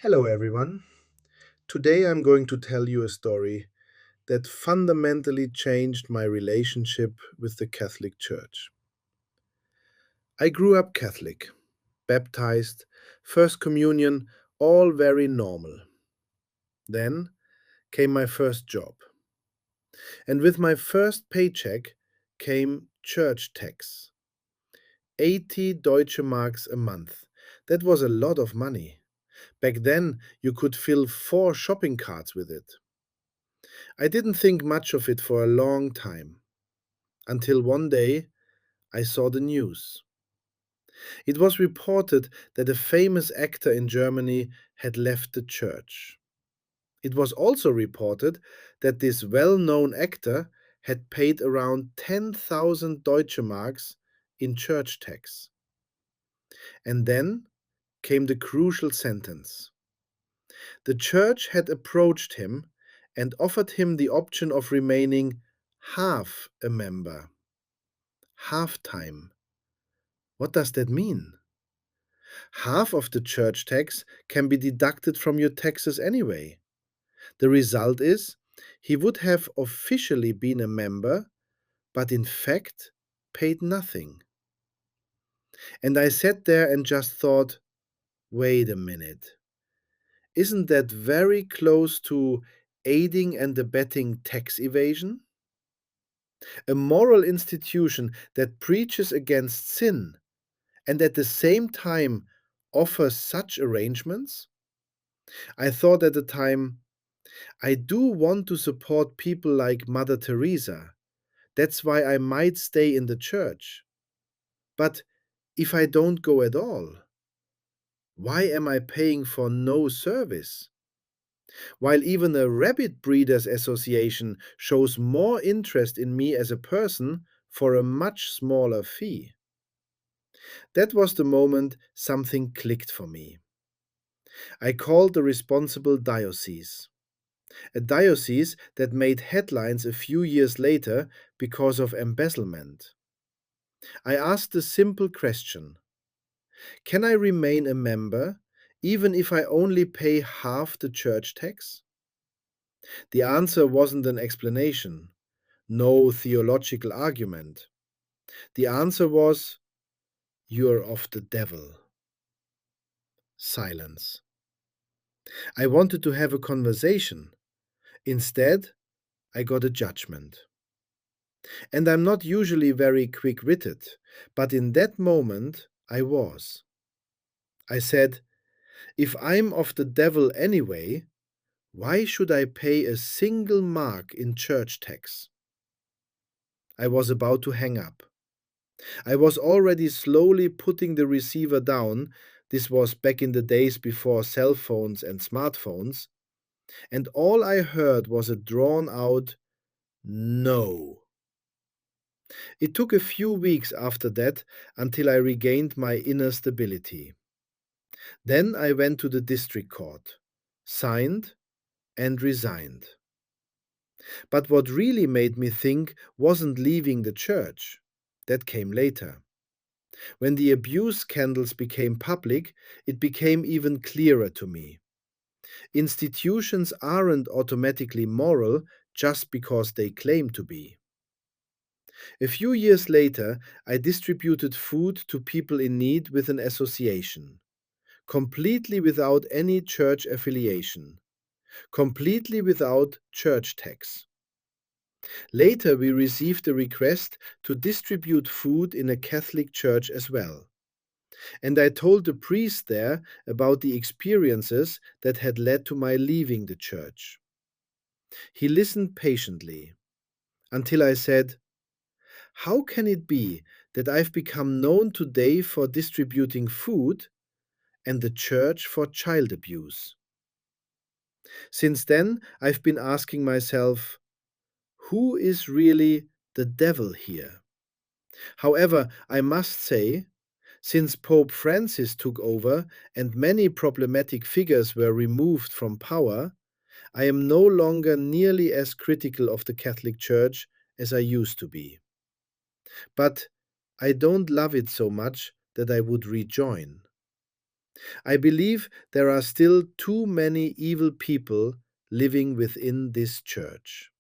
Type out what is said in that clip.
Hello, everyone. Today I'm going to tell you a story that fundamentally changed my relationship with the Catholic Church. I grew up Catholic, baptized, First Communion, all very normal. Then came my first job, and with my first paycheck came church tax 80 Deutsche Marks a month. That was a lot of money. Back then, you could fill 4 shopping carts with it. I didn't think much of it for a long time, until one day I saw the news. It was reported that a famous actor in Germany had left the church. It was also reported that this well known actor had paid around 10,000 Deutsche Marks in church tax. And then came the crucial sentence. The church had approached him and offered him the option of remaining half a member. Half time. What does that mean? Half of the church tax can be deducted from your taxes anyway. The result is he would have officially been a member, but in fact paid nothing. And I sat there and just thought, wait a minute. Isn't that very close to aiding and abetting tax evasion? A moral institution that preaches against sin and at the same time offers such arrangements? I thought at the time, I do want to support people like Mother Teresa. That's why I might stay in the church. But if I don't go at all, why am I paying for no service? While even a rabbit breeders association shows more interest in me as a person for a much smaller fee. That was the moment something clicked for me. I called the responsible diocese, a diocese that made headlines a few years later because of embezzlement. I asked a simple question: can I remain a member even if I only pay half the church tax? The answer wasn't an explanation, no theological argument. The answer was, you're of the devil. Silence. I wanted to have a conversation. Instead, I got a judgment. And I'm not usually very quick witted, but in that moment I was. I said, if I'm of the devil anyway, why should I pay a single mark in church tax? I was about to hang up. I was already slowly putting the receiver down. This was back in the days before cell phones and smartphones, and all I heard was a drawn out no. It took a few weeks after that until I regained my inner stability. Then I went to the district court, signed, and resigned. But what really made me think wasn't leaving the church. That came later. When the abuse scandals became public, it became even clearer to me. Institutions aren't automatically moral just because they claim to be. A few years later, I distributed food to people in need with an association, completely without any church affiliation, completely without church tax. Later, we received a request to distribute food in a Catholic church as well. And I told the priest there about the experiences that had led to my leaving the church. He listened patiently until I said, how can it be that I've become known today for distributing food and the church for child abuse? Since then, I've been asking myself, who is really the devil here? However, I must say, since Pope Francis took over and many problematic figures were removed from power, I am no longer nearly as critical of the Catholic Church as I used to be. But I don't love it so much that I would rejoin. I believe there are still too many evil people living within this church.